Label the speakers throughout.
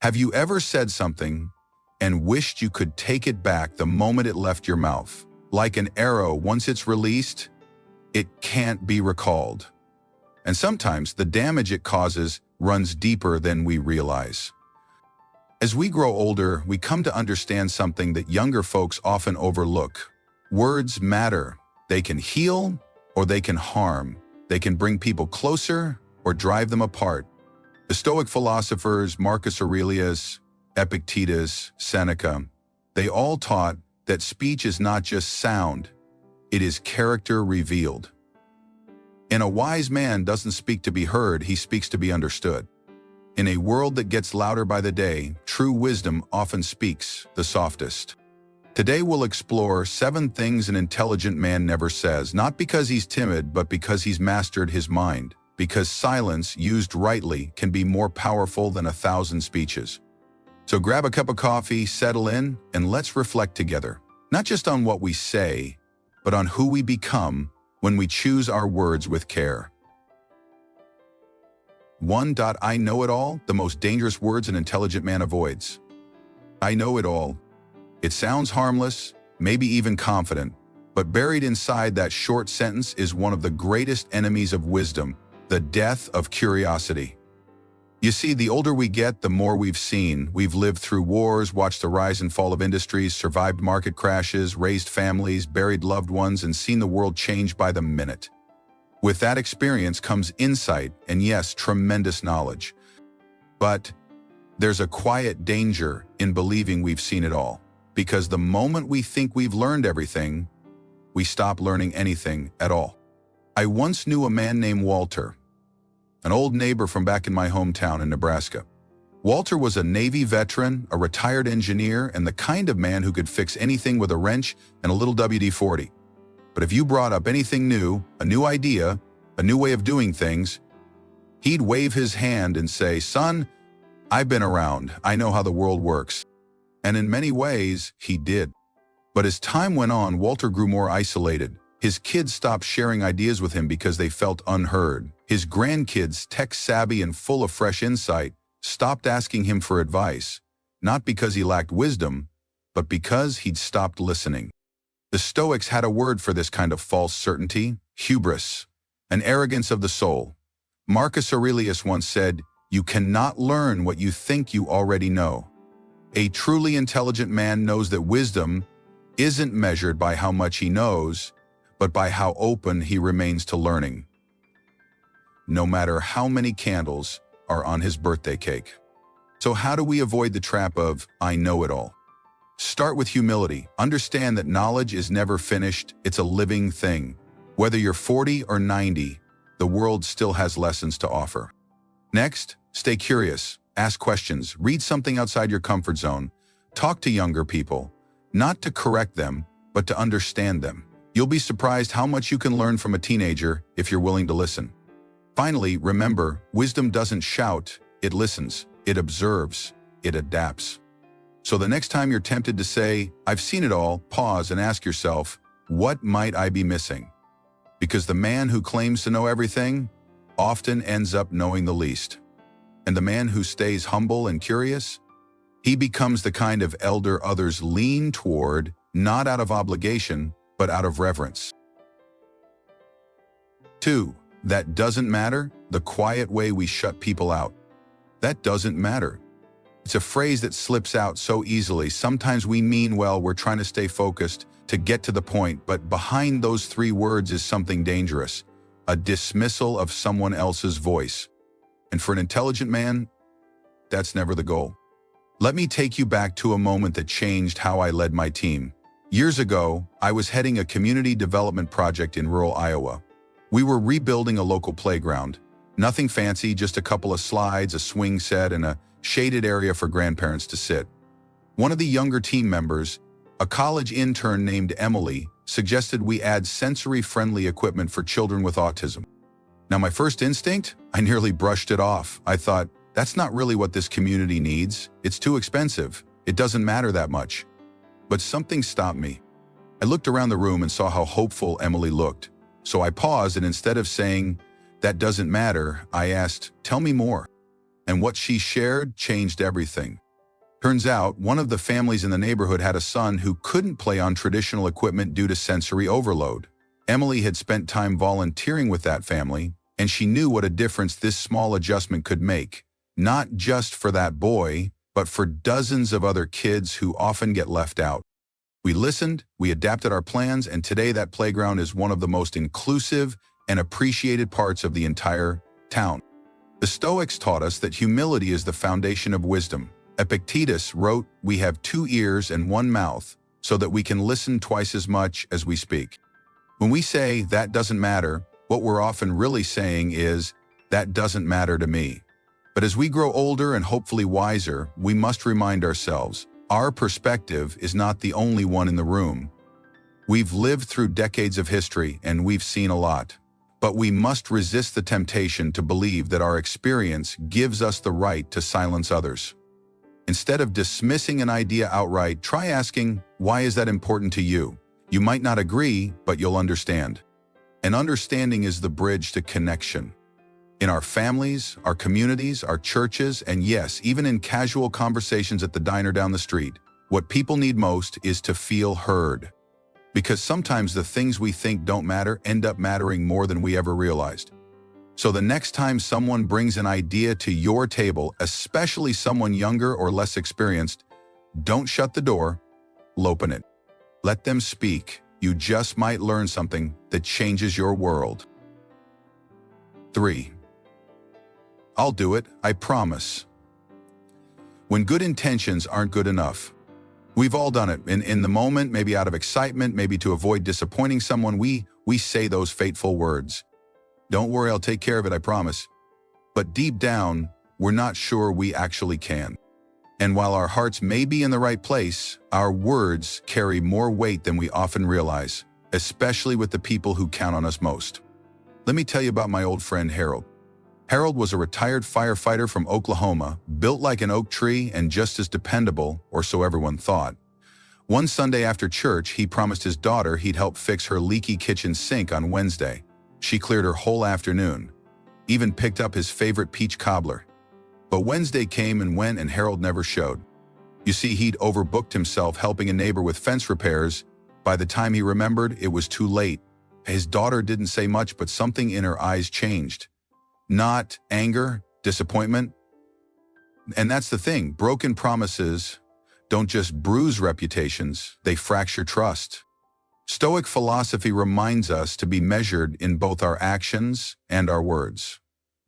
Speaker 1: Have you ever said something and wished you could take it back the moment it left your mouth? Like an arrow, once it's released, it can't be recalled. And sometimes the damage it causes runs deeper than we realize. As we grow older, we come to understand something that younger folks often overlook. Words matter. They can heal or they can harm. They can bring people closer or drive them apart. The Stoic philosophers Marcus Aurelius, Epictetus, Seneca, they all taught that speech is not just sound, it is character revealed. And a wise man doesn't speak to be heard, he speaks to be understood. In a world that gets louder by the day, true wisdom often speaks the softest. Today we'll explore 7 things an intelligent man never says, not because he's timid, but because he's mastered his mind. Because silence, used rightly, can be more powerful than 1,000 speeches. So grab a cup of coffee, settle in, and let's reflect together. Not just on what we say, but on who we become when we choose our words with care. 1. I know it all, the most dangerous words an intelligent man avoids. I know it all. It sounds harmless, maybe even confident, but buried inside that short sentence is one of the greatest enemies of wisdom, the death of curiosity. You see, the older we get, the more we've seen. We've lived through wars, watched the rise and fall of industries, survived market crashes, raised families, buried loved ones, and seen the world change by the minute. With that experience comes insight and, yes, tremendous knowledge. But there's a quiet danger in believing we've seen it all, because the moment we think we've learned everything, we stop learning anything at all. I once knew a man named Walter, an old neighbor from back in my hometown in Nebraska. Walter was a Navy veteran, a retired engineer, and the kind of man who could fix anything with a wrench and a little WD-40. But if you brought up anything new, a new idea, a new way of doing things, he'd wave his hand and say, "Son, I've been around. I know how the world works." And in many ways, he did. But as time went on, Walter grew more isolated. His kids stopped sharing ideas with him because they felt unheard. His grandkids, tech-savvy and full of fresh insight, stopped asking him for advice, not because he lacked wisdom, but because he'd stopped listening. The Stoics had a word for this kind of false certainty: hubris, an arrogance of the soul. Marcus Aurelius once said, "You cannot learn what you think you already know." A truly intelligent man knows that wisdom isn't measured by how much he knows, but by how open he remains to learning, no matter how many candles are on his birthday cake. So how do we avoid the trap of "I know it all"? Start with humility. Understand that knowledge is never finished, it's a living thing. Whether you're 40 or 90, the world still has lessons to offer. Next, stay curious, ask questions, read something outside your comfort zone, talk to younger people, not to correct them, but to understand them. You'll be surprised how much you can learn from a teenager if you're willing to listen. Finally, remember, wisdom doesn't shout, it listens, it observes, it adapts. So the next time you're tempted to say, "I've seen it all," pause and ask yourself, what might I be missing? Because the man who claims to know everything often ends up knowing the least. And the man who stays humble and curious, he becomes the kind of elder others lean toward, not out of obligation, but out of reverence. 2. That doesn't matter, the quiet way we shut people out. That doesn't matter. It's a phrase that slips out so easily. Sometimes we mean well, we're trying to stay focused, to get to the point, but behind those 3 words is something dangerous, a dismissal of someone else's voice. And for an intelligent man, that's never the goal. Let me take you back to a moment that changed how I led my team. Years ago, I was heading a community development project in rural Iowa. We were rebuilding a local playground. Nothing fancy, just a couple of slides, a swing set, and a shaded area for grandparents to sit. One of the younger team members, a college intern named Emily, suggested we add sensory-friendly equipment for children with autism. Now, my first instinct, I nearly brushed it off. I thought, that's not really what this community needs. It's too expensive. It doesn't matter that much. But something stopped me. I looked around the room and saw how hopeful Emily looked. So I paused, and instead of saying, "That doesn't matter," I asked, "Tell me more." and what she shared changed everything. Turns out, one of the families in the neighborhood had a son who couldn't play on traditional equipment due to sensory overload. Emily had spent time volunteering with that family, and she knew what a difference this small adjustment could make, not just for that boy, but for dozens of other kids who often get left out. We listened, we adapted our plans, and today that playground is one of the most inclusive and appreciated parts of the entire town. The Stoics taught us that humility is the foundation of wisdom. Epictetus wrote, "We have 2 ears and 1 mouth, so that we can listen twice as much as we speak." When we say, "that doesn't matter," what we're often really saying is, "that doesn't matter to me." But as we grow older and hopefully wiser, we must remind ourselves, our perspective is not the only one in the room. We've lived through decades of history and we've seen a lot. But we must resist the temptation to believe that our experience gives us the right to silence others. Instead of dismissing an idea outright, try asking, "Why is that important to you?" You might not agree, but you'll understand. And understanding is the bridge to connection. In our families, our communities, our churches, and yes, even in casual conversations at the diner down the street, what people need most is to feel heard. Because sometimes the things we think don't matter end up mattering more than we ever realized. So the next time someone brings an idea to your table, especially someone younger or less experienced, don't shut the door, open it. Let them speak. You just might learn something that changes your world. 3. I'll do it, I promise. When good intentions aren't good enough. We've all done it. In the moment, maybe out of excitement, maybe to avoid disappointing someone, we say those fateful words. "Don't worry, I'll take care of it, I promise." But deep down, we're not sure we actually can. And while our hearts may be in the right place, our words carry more weight than we often realize, especially with the people who count on us most. Let me tell you about my old friend Harold. Harold was a retired firefighter from Oklahoma, built like an oak tree and just as dependable, or so everyone thought. One Sunday after church, he promised his daughter he'd help fix her leaky kitchen sink on Wednesday. She cleared her whole afternoon, even picked up his favorite peach cobbler. But Wednesday came and went and Harold never showed. You see, he'd overbooked himself helping a neighbor with fence repairs. By the time he remembered, it was too late. His daughter didn't say much, but something in her eyes changed. Not anger, disappointment. And that's the thing, broken promises don't just bruise reputations, they fracture trust. Stoic philosophy reminds us to be measured in both our actions and our words.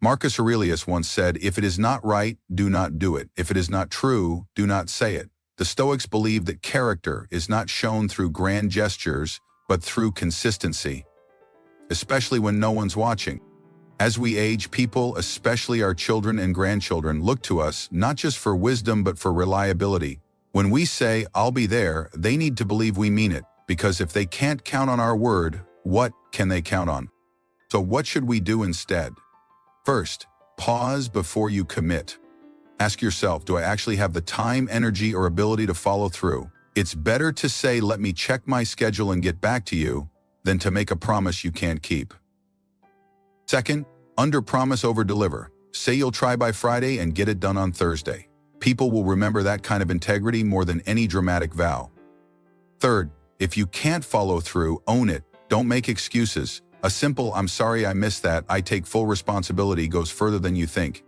Speaker 1: Marcus Aurelius once said, "If it is not right, do not do it. If it is not true, do not say it." The Stoics believe that character is not shown through grand gestures, but through consistency, especially when no one's watching. As we age, people, especially our children and grandchildren, look to us not just for wisdom but for reliability. When we say, "I'll be there," they need to believe we mean it, because if they can't count on our word, what can they count on? So what should we do instead? First, pause before you commit. Ask yourself, do I actually have the time, energy, or ability to follow through? It's better to say, "Let me check my schedule and get back to you," than to make a promise you can't keep. Second, under-promise, over-deliver. Say you'll try by Friday and get it done on Thursday. People will remember that kind of integrity more than any dramatic vow. Third, if you can't follow through, own it. Don't make excuses. A simple, "I'm sorry I missed that, I take full responsibility," goes further than you think.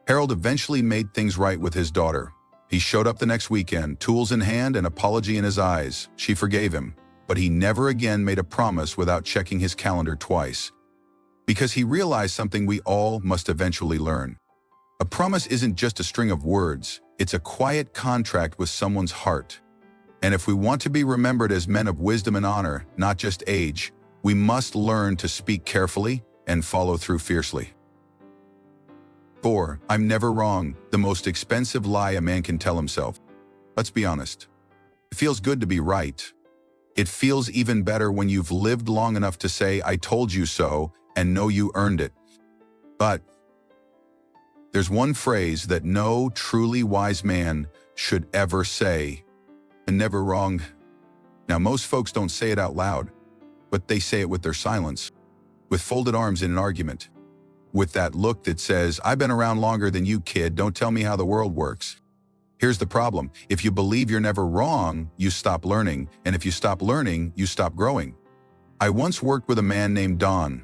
Speaker 1: Harold eventually made things right with his daughter. He showed up the next weekend, tools in hand, an apology in his eyes. She forgave him, but he never again made a promise without checking his calendar twice. Because he realized something we all must eventually learn. A promise isn't just a string of words, it's a quiet contract with someone's heart. And if we want to be remembered as men of wisdom and honor, not just age, we must learn to speak carefully and follow through fiercely. 4. I'm never wrong, the most expensive lie a man can tell himself. Let's be honest. It feels good to be right. It feels even better when you've lived long enough to say, "I told you so," and know you earned it. But there's one phrase that no truly wise man should ever say, "I'm never wrong." Now, most folks don't say it out loud, but they say it with their silence, with folded arms in an argument, with that look that says, "I've been around longer than you, kid, don't tell me how the world works." Here's the problem. If you believe you're never wrong, you stop learning, and if you stop learning, you stop growing. I once worked with a man named Don.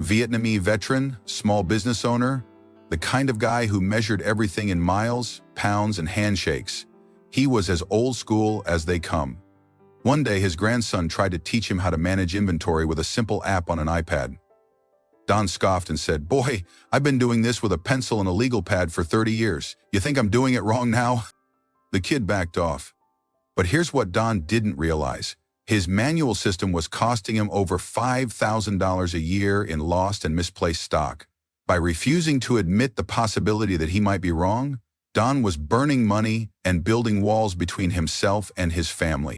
Speaker 1: Vietnamese veteran, small business owner, the kind of guy who measured everything in miles, pounds, and handshakes. He was as old school as they come. One day, his grandson tried to teach him how to manage inventory with a simple app on an iPad. Don scoffed and said, "Boy, I've been doing this with a pencil and a legal pad for 30 years. You think I'm doing it wrong now?" The kid backed off. But here's what Don didn't realize. His manual system was costing him over $5,000 a year in lost and misplaced stock. By refusing to admit the possibility that he might be wrong, Don was burning money and building walls between himself and his family.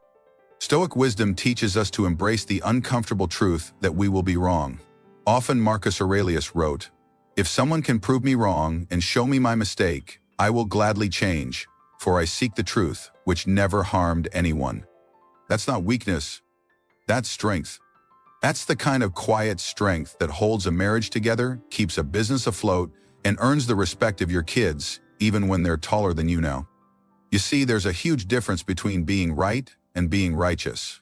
Speaker 1: Stoic wisdom teaches us to embrace the uncomfortable truth that we will be wrong. Often Marcus Aurelius wrote, "If someone can prove me wrong and show me my mistake, I will gladly change, for I seek the truth, which never harmed anyone." That's not weakness, that's strength. That's the kind of quiet strength that holds a marriage together, keeps a business afloat, and earns the respect of your kids, even when they're taller than you now. You see, there's a huge difference between being right and being righteous.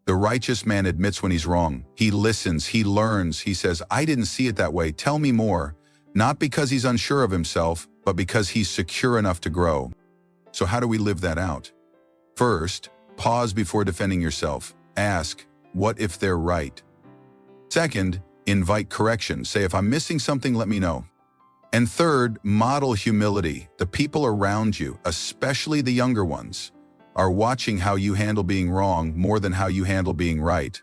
Speaker 1: The righteous man admits when he's wrong. He listens, he learns, he says, "I didn't see it that way, tell me more," not because he's unsure of himself, but because he's secure enough to grow. So how do we live that out? First, pause before defending yourself. Ask, what if they're right? Second, invite correction. Say, "If I'm missing something, let me know." And third, model humility. The people around you, especially the younger ones, are watching how you handle being wrong more than how you handle being right.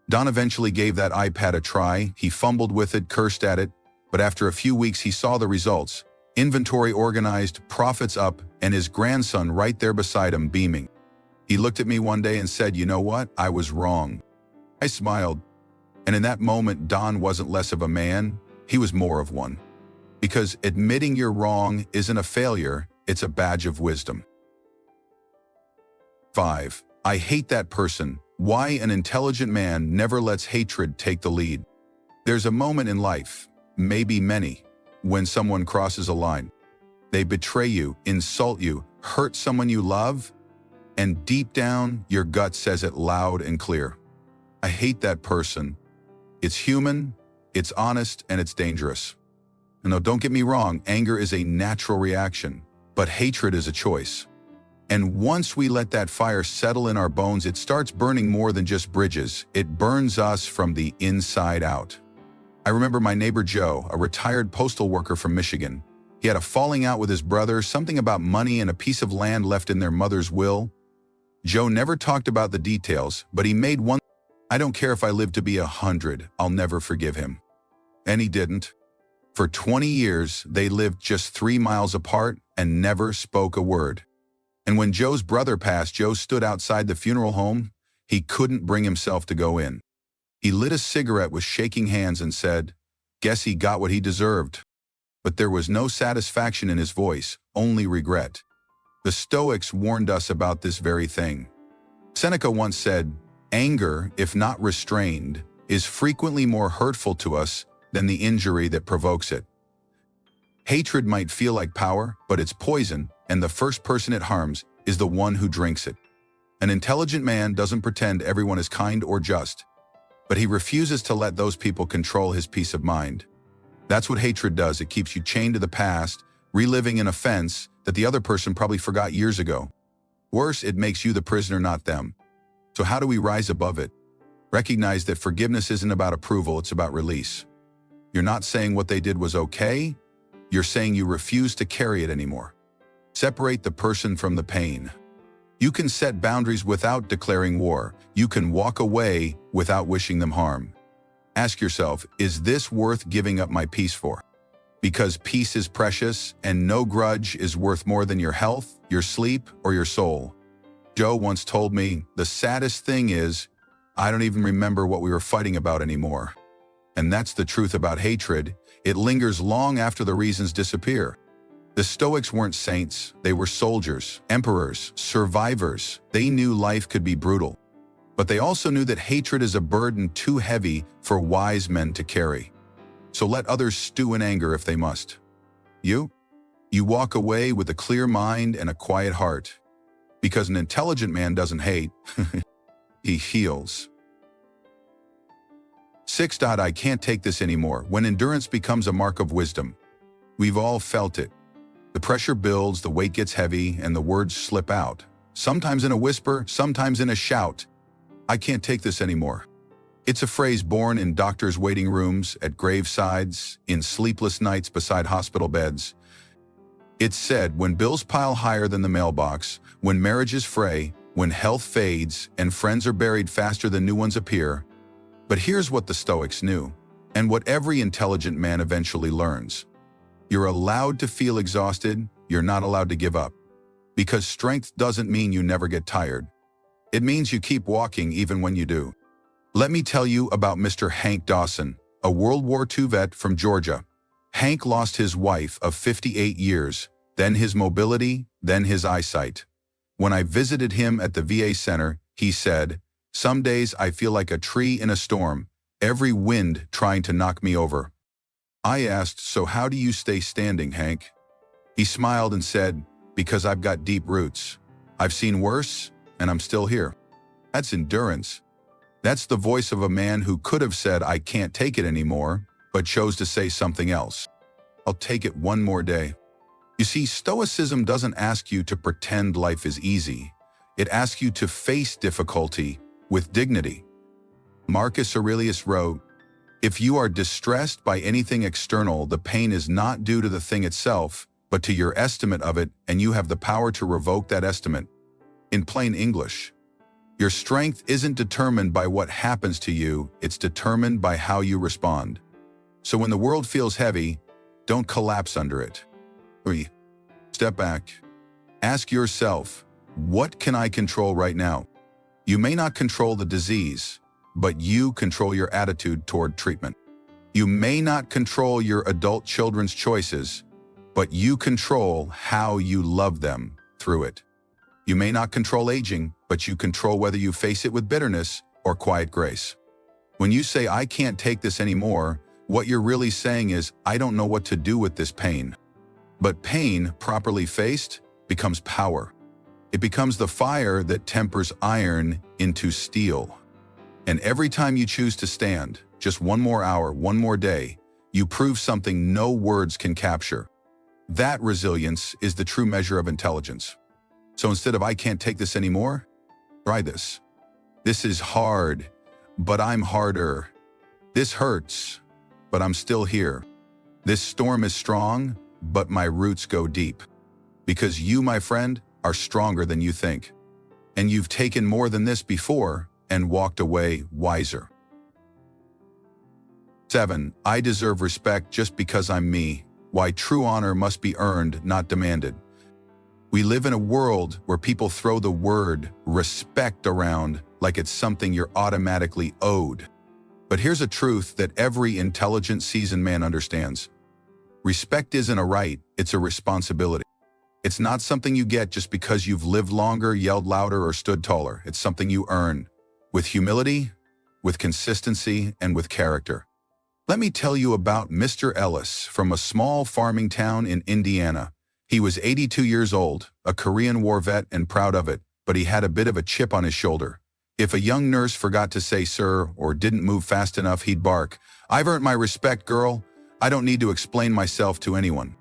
Speaker 1: Don eventually gave that iPad a try. He fumbled with it, cursed at it, but after a few weeks he saw the results. Inventory organized, profits up, and his grandson right there beside him beaming. He looked at me one day and said, "You know what? I was wrong." I smiled. And in that moment, Don wasn't less of a man, he was more of one. Because admitting you're wrong isn't a failure, it's a badge of wisdom. 5. I hate that person. Why an intelligent man never lets hatred take the lead. There's a moment in life, maybe many, when someone crosses a line. They betray you, insult you, hurt someone you love, and deep down, your gut says it loud and clear. I hate that person. It's human, it's honest, and it's dangerous. Now, don't get me wrong, anger is a natural reaction, but hatred is a choice. And once we let that fire settle in our bones, it starts burning more than just bridges. It burns us from the inside out. I remember my neighbor Joe, a retired postal worker from Michigan. He had a falling out with his brother, something about money and a piece of land left in their mother's will. Joe never talked about the details, but he made one, "I don't care if I live to be 100, I'll never forgive him." And he didn't. For 20 years, they lived just 3 miles apart and never spoke a word. And when Joe's brother passed, Joe stood outside the funeral home. He couldn't bring himself to go in. He lit a cigarette with shaking hands and said, "Guess he got what he deserved." But there was no satisfaction in his voice, only regret. The Stoics warned us about this very thing. Seneca once said, "Anger, if not restrained, is frequently more hurtful to us than the injury that provokes it." Hatred might feel like power, but it's poison, and the first person it harms is the one who drinks it. An intelligent man doesn't pretend everyone is kind or just, but he refuses to let those people control his peace of mind. That's what hatred does. It keeps you chained to the past, reliving an offense that the other person probably forgot years ago. Worse, it makes you the prisoner, not them. So how do we rise above it? Recognize that forgiveness isn't about approval, it's about release. You're not saying what they did was okay, you're saying you refuse to carry it anymore. Separate the person from the pain. You can set boundaries without declaring war. You can walk away without wishing them harm. Ask yourself, is this worth giving up my peace for? Because peace is precious, and no grudge is worth more than your health, your sleep, or your soul. Joe once told me, "The saddest thing is, I don't even remember what we were fighting about anymore." And that's the truth about hatred. It lingers long after the reasons disappear. The Stoics weren't saints, they were soldiers, emperors, survivors. They knew life could be brutal. But they also knew that hatred is a burden too heavy for wise men to carry. So let others stew in anger if they must. You? You walk away with a clear mind and a quiet heart. Because an intelligent man doesn't hate, he heals. 6. I can't take this anymore. When endurance becomes a mark of wisdom. We've all felt it. The pressure builds, the weight gets heavy, and the words slip out. Sometimes in a whisper, sometimes in a shout. I can't take this anymore. It's a phrase born in doctors' waiting rooms, at gravesides, in sleepless nights beside hospital beds. It's said when bills pile higher than the mailbox, when marriages fray, when health fades, and friends are buried faster than new ones appear. But here's what the Stoics knew, and what every intelligent man eventually learns. You're allowed to feel exhausted, you're not allowed to give up. Because strength doesn't mean you never get tired. It means you keep walking even when you do. Let me tell you about Mr. Hank Dawson, a World War II vet from Georgia. Hank lost his wife of 58 years, then his mobility, then his eyesight. When I visited him at the VA center, he said, "Some days I feel like a tree in a storm, every wind trying to knock me over." I asked, "So how do you stay standing, Hank?" He smiled and said, "Because I've got deep roots. I've seen worse, and I'm still here." That's endurance. That's the voice of a man who could have said, "I can't take it anymore," but chose to say something else. "I'll take it one more day." You see, Stoicism doesn't ask you to pretend life is easy. It asks you to face difficulty with dignity. Marcus Aurelius wrote, "If you are distressed by anything external, the pain is not due to the thing itself, but to your estimate of it, and you have the power to revoke that estimate." In plain English, your strength isn't determined by what happens to you, it's determined by how you respond. So when the world feels heavy, don't collapse under it. 3. Step back. Ask yourself, what can I control right now? You may not control the disease, but you control your attitude toward treatment. You may not control your adult children's choices, but you control how you love them through it. You may not control aging, but you control whether you face it with bitterness or quiet grace. When you say, "I can't take this anymore," what you're really saying is, "I don't know what to do with this pain." But pain, properly faced, becomes power. It becomes the fire that tempers iron into steel. And every time you choose to stand, just one more hour, one more day, you prove something no words can capture. That resilience is the true measure of intelligence. So instead of "I can't take this anymore," try this. This is hard, but I'm harder. This hurts, but I'm still here. This storm is strong, but my roots go deep. Because you, my friend, are stronger than you think. And you've taken more than this before and walked away wiser. 7. I deserve respect just because I'm me. Why true honor must be earned, not demanded. We live in a world where people throw the word respect around like it's something you're automatically owed. But here's a truth that every intelligent, seasoned man understands. Respect isn't a right, it's a responsibility. It's not something you get just because you've lived longer, yelled louder, or stood taller. It's something you earn. With humility, with consistency, and with character. Let me tell you about Mr. Ellis from a small farming town in Indiana. He was 82 years old, a Korean War vet and proud of it, but he had a bit of a chip on his shoulder. If a young nurse forgot to say "sir" or didn't move fast enough, he'd bark, "I've earned my respect, girl. I don't need to explain myself to anyone."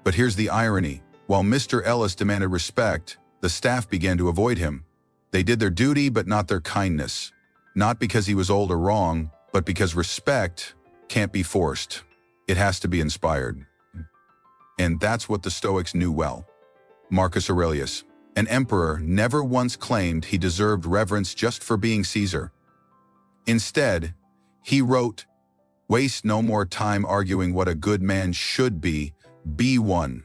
Speaker 1: But here's the irony. While Mr. Ellis demanded respect, the staff began to avoid him. They did their duty, but not their kindness. Not because he was old or wrong, but because respect can't be forced. It has to be inspired. And that's what the Stoics knew well. Marcus Aurelius, an emperor, never once claimed he deserved reverence just for being Caesar. Instead, he wrote, "Waste no more time arguing what a good man should be one."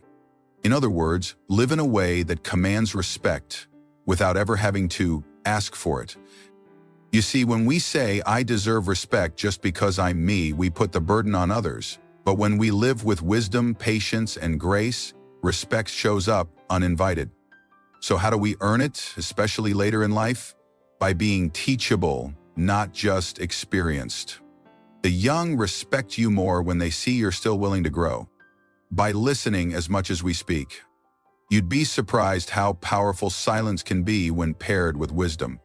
Speaker 1: In other words, live in a way that commands respect without ever having to ask for it. You see, when we say, "I deserve respect just because I'm me," we put the burden on others. But when we live with wisdom, patience, and grace, respect shows up uninvited. So how do we earn it, especially later in life? By being teachable, not just experienced. The young respect you more when they see you're still willing to grow. By listening as much as we speak. You'd be surprised how powerful silence can be when paired with wisdom.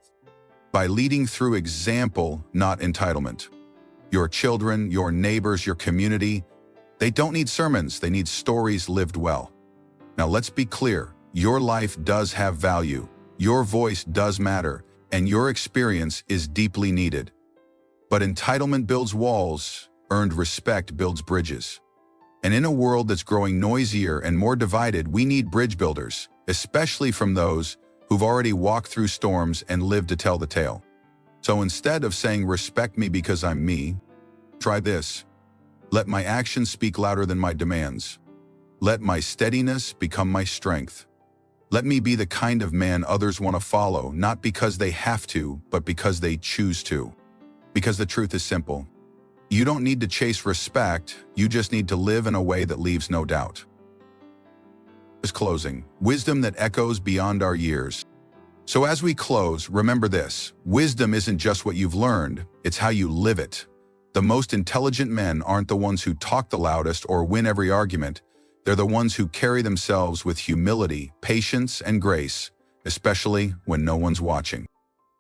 Speaker 1: By leading through example, not entitlement. Your children, your neighbors, your community, they don't need sermons, they need stories lived well. Now let's be clear, your life does have value, your voice does matter, and your experience is deeply needed. But entitlement builds walls, earned respect builds bridges. And in a world that's growing noisier and more divided, we need bridge builders, especially from those who've already walked through storms and lived to tell the tale. So instead of saying, respect me because I'm me, try this. Let my actions speak louder than my demands. Let my steadiness become my strength. Let me be the kind of man others want to follow, not because they have to, but because they choose to. Because the truth is simple. You don't need to chase respect, you just need to live in a way that leaves no doubt. Closing, wisdom that echoes beyond our years. So as we close, remember this, wisdom isn't just what you've learned, it's how you live it. The most intelligent men aren't the ones who talk the loudest or win every argument, they're the ones who carry themselves with humility, patience, and grace, especially when no one's watching.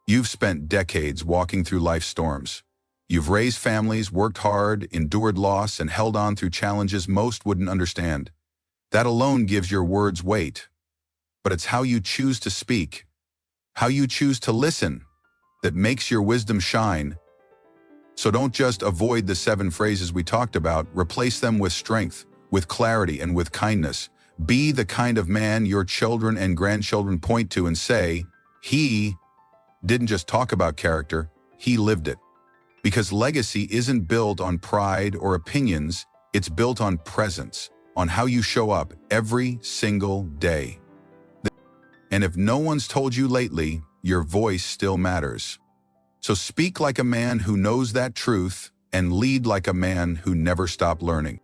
Speaker 1: You've spent decades walking through life's storms. You've raised families, worked hard, endured loss, and held on through challenges most wouldn't understand. That alone gives your words weight. But it's how you choose to speak, how you choose to listen, that makes your wisdom shine. So don't just avoid the 7 phrases we talked about, replace them with strength, with clarity, and with kindness. Be the kind of man your children and grandchildren point to and say, he didn't just talk about character, he lived it. Because legacy isn't built on pride or opinions, it's built on presence, on how you show up every single day. And if no one's told you lately, your voice still matters. So speak like a man who knows that truth and lead like a man who never stopped learning.